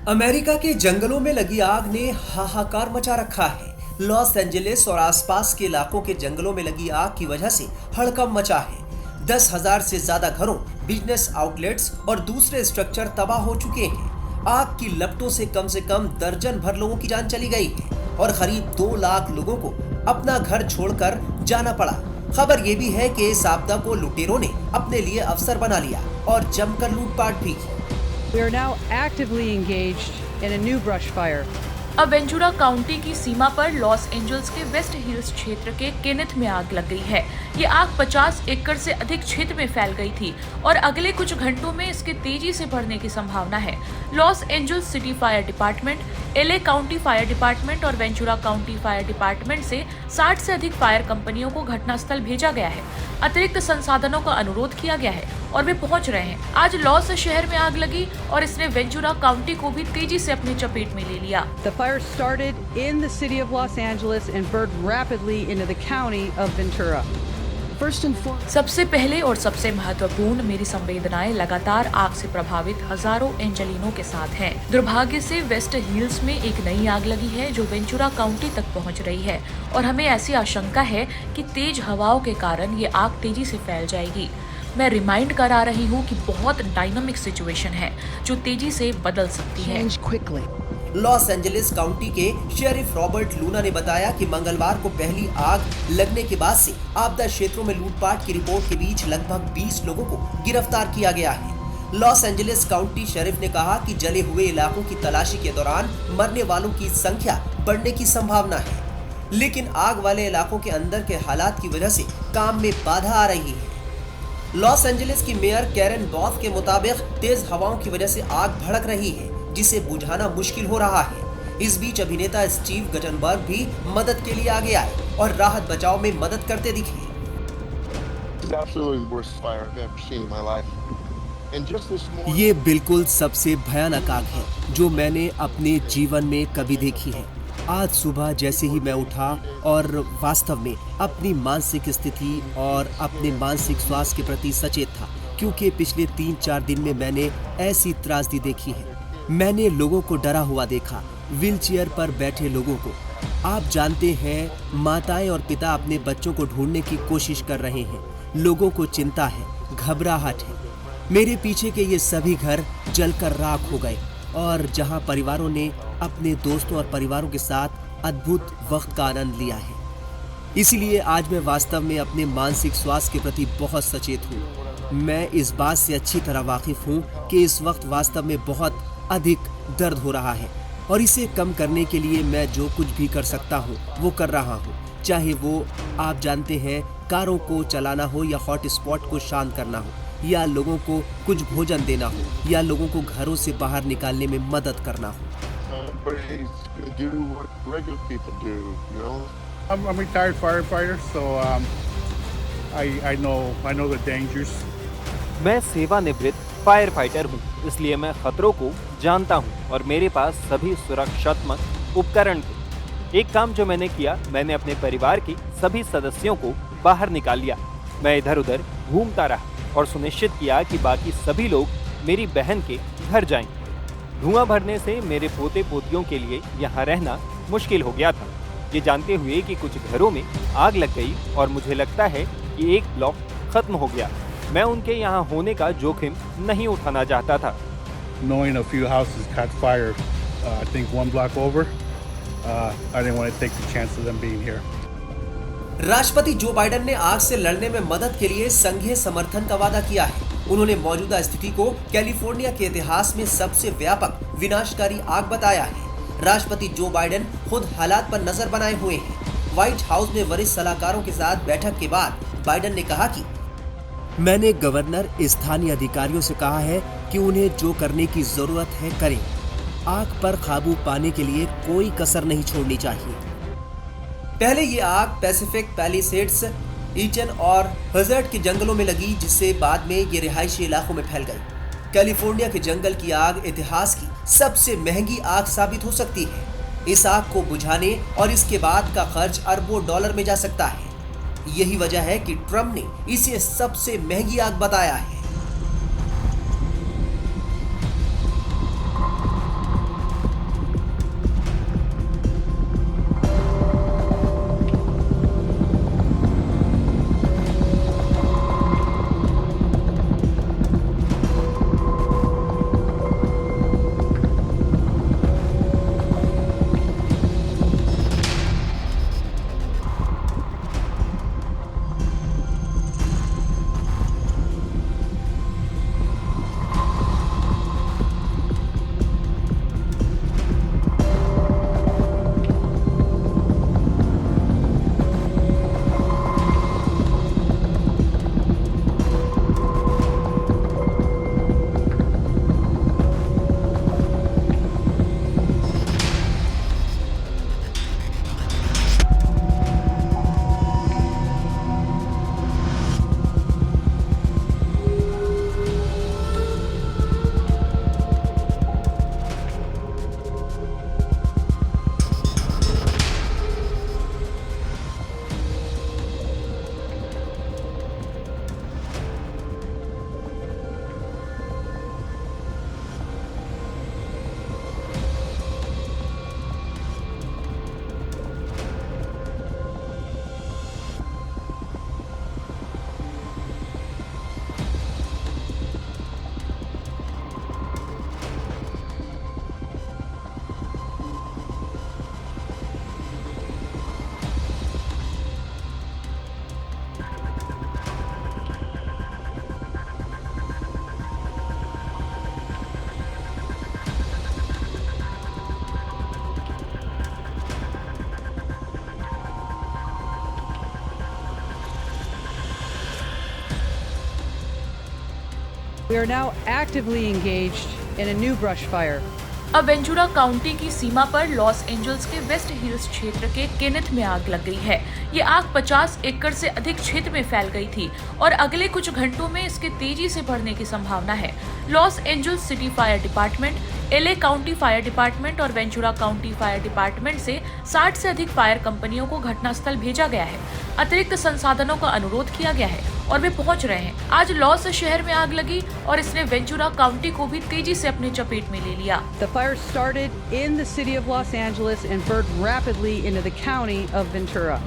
America के जंगलों में लगी आग ने हाहाकार मचा रखा है। लॉस एंजलिस और आसपास के इलाकों के जंगलों में लगी आग की वजह से हड़कंप मचा है। 10,000 से ज्यादा घरों, बिजनेस आउटलेट्स और दूसरे स्ट्रक्चर तबाह हो चुके हैं। आग की लपटों से कम दर्जन भर लोगों की जान चली गई है और करीब 2 लाख लोगों को अपना घर छोड़कर जाना पड़ा। खबर ये भी है कि इस आपदा को लुटेरों ने अपने लिए अवसर बना लिया और जमकर लूटपाट भी की। We are now actively engaged in a new brush fire. अब वेंचुरा काउंटी की सीमा पर लॉस एंजल्स के वेस्ट हिल्स क्षेत्र के केनेथ में आग लग गई है। ये आग 50 एकड़ से अधिक क्षेत्र में फैल गई थी और अगले कुछ घंटों में इसके तेजी से बढ़ने की संभावना है। Los Angeles city fire department, LA county fire department और वेंचुरा काउंटी फायर डिपार्टमेंट से 60 से अधिक फायर कंपनियों को घटनास्थल भेजा गया है। अतिरिक्त संसाधनों का अनुरोध किया गया है और वे पहुंच रहे हैं। आज लॉस शहर में आग लगी और इसने वेंचुरा काउंटी को भी तेजी से अपनी चपेट में ले लिया। The fire started in the city of Los Angeles and burned rapidly into the county of Ventura. First and foremost, सबसे पहले और सबसे महत्वपूर्ण, मेरी संवेदनाएं लगातार आग से प्रभावित हजारों एंजेलिनों के साथ हैं। दुर्भाग्य से वेस्ट हिल्स में एक नई आग लगी है जो वेंचुरा काउंटी तक पहुंच रही है और हमें ऐसी आशंका है कि तेज हवाओं के कारण ये आग तेजी से फैल जाएगी। मैं रिमाइंड करा रही हूँ कि बहुत डायनामिक सिचुएशन है जो तेजी से बदल सकती है। change quickly. Los Angeles county के शेरिफ रॉबर्ट लूना ने बताया कि मंगलवार को पहली आग लगने के बाद से आपदा क्षेत्रों में लूटपाट की रिपोर्ट के बीच लगभग 20 लोगों को गिरफ्तार किया गया है। लॉस एंजलिस काउंटी शेरिफ ने कहा कि जले हुए इलाकों की तलाशी के दौरान मरने वालों की संख्या बढ़ने की संभावना है, लेकिन आग वाले इलाकों के अंदर के हालात की वजह से काम में बाधा आ रही है। लॉस एंजलिस की मेयर कैरन बॉथ के मुताबिक तेज हवाओं की वजह से आग भड़क रही है जिसे बुझाना मुश्किल हो रहा है। इस बीच अभिनेता स्टीव गटनबर्ग भी मदद के लिए आगे आए और राहत बचाव में मदद करते दिखे। ये बिल्कुल सबसे भयानक आग है जो मैंने अपने जीवन में कभी देखी है। आज सुबह जैसे ही मैं उठा और वास्तव में अपनी मानसिक स्थिति और अपने मानसिक स्वास्थ्य के प्रति सचेत था, क्योंकि पिछले 3-4 दिन में मैंने ऐसी त्रासदी देखी है। मैंने लोगों को डरा हुआ देखा, व्हीलचेयर पर बैठे लोगों को। आप जानते हैं, माताएं और पिता अपने बच्चों को ढूंढने की कोशिश कर रहे हैं। लोगों को चिंता है, घबराहट है। मेरे पीछे के ये सभी घर जलकर राख हो गए और जहां परिवारों ने अपने दोस्तों और परिवारों के साथ अद्भुत वक्त का आनंद लिया है। इसीलिए आज मैं वास्तव में अपने मानसिक स्वास्थ्य के प्रति बहुत सचेत हूँ। मैं इस बात से अच्छी तरह वाकिफ हूँ कि इस वक्त वास्तव में बहुत अधिक दर्द हो रहा है और इसे कम करने के लिए मैं जो कुछ भी कर सकता हूँ वो कर रहा हूँ, चाहे वो आप जानते हैं कारों को चलाना हो या हॉट स्पॉट को शांत करना हो या लोगों को कुछ भोजन देना हो या लोगों को घरों से बाहर निकालने में मदद करना हो। I'm a retired firefighter, so I know the dangers. मैं सेवानिवृत्त फायर फाइटर हूँ, इसलिए मैं खतरों को जानता हूँ और मेरे पास सभी सुरक्षात्मक उपकरण थे। एक काम जो मैंने किया, मैंने अपने परिवार के सभी सदस्यों को बाहर निकाल लिया। मैं इधर उधर घूमता रहा और सुनिश्चित किया कि बाकी सभी लोग मेरी बहन के घर जाएं। धुआं भरने से मेरे पोते पोतियों के लिए यहाँ रहना मुश्किल हो गया था, ये जानते हुए कि कुछ घरों में आग लग गई और मुझे लगता है कि एक ब्लॉक खत्म हो गया। मैं उनके यहाँ होने का जोखिम नहीं उठाना चाहता था। Knowing a few houses caught fire, I think 1 block over, I didn't want to take the chance of them being here. राष्ट्रपति जो बाइडेन ने आग से लड़ने में मदद के लिए संघीय समर्थन का वादा किया है। उन्होंने मौजूदा स्थिति को कैलिफोर्निया के इतिहास में सबसे व्यापक विनाशकारी आग बताया है। राष्ट्रपति जो बाइडेन खुद हालात पर नजर बनाए हुए हैं। व्हाइट हाउस में वरिष्ठ सलाहकारों के साथ बैठक के बाद बाइडेन ने कहा कि मैंने गवर्नर स्थानीय अधिकारियों से कहा है कि उन्हें जो करने की जरूरत है करें। आग पर काबू पाने के लिए कोई कसर नहीं छोड़नी चाहिए। पहले ये आग पैसिफिक पैलिसेड्स, ईटन और हजर्ड के जंगलों में लगी, जिससे बाद में ये रिहायशी इलाकों में फैल गई। कैलिफोर्निया के जंगल की आग इतिहास की सबसे महंगी आग साबित हो सकती है। इस आग को बुझाने और इसके बाद का खर्च अरबों डॉलर में जा सकता है। यही वजह है कि ट्रंप ने इसे सबसे महंगी आग बताया है। We are now actively engaged in a new brush fire. अब वेंचुरा काउंटी की सीमा पर लॉस एंजल्स के वेस्ट हिल्स क्षेत्र के केनेथ में आग लग गई है। ये आग 50 एकड़ से अधिक क्षेत्र में फैल गई थी और अगले कुछ घंटों में इसके तेजी से बढ़ने की संभावना है। Los Angeles city fire department, LA county fire department और वेंचुरा काउंटी फायर डिपार्टमेंट से 60 से अधिक फायर कंपनियों को घटनास्थल भेजा गया है। अतिरिक्त संसाधनों का अनुरोध किया गया है और वे पहुंच रहे हैं। आज लॉस शहर में आग लगी और इसने वेंचुरा काउंटी को भी तेजी से अपने चपेट में ले लिया। The fire started in the city of Los Angeles and burned rapidly into the county of Ventura.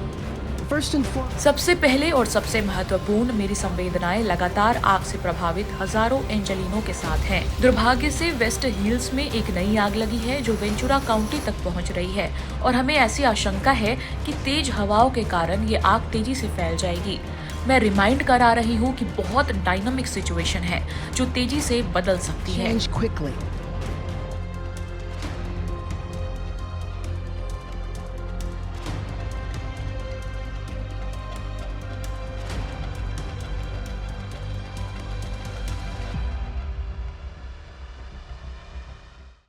First and foremost, सबसे पहले और सबसे महत्वपूर्ण, मेरी संवेदनाएं लगातार आग से प्रभावित हजारों एंजेलिनों के साथ हैं। दुर्भाग्य से वेस्ट हिल्स में एक नई आग लगी है जो वेंचुरा काउंटी तक पहुंच रही है और हमें ऐसी आशंका है कि तेज हवाओं के कारण ये आग तेजी से फैल जाएगी। मैं रिमाइंड करा रही हूँ कि बहुत डायनामिक सिचुएशन है जो तेजी से बदल सकती है। change quickly.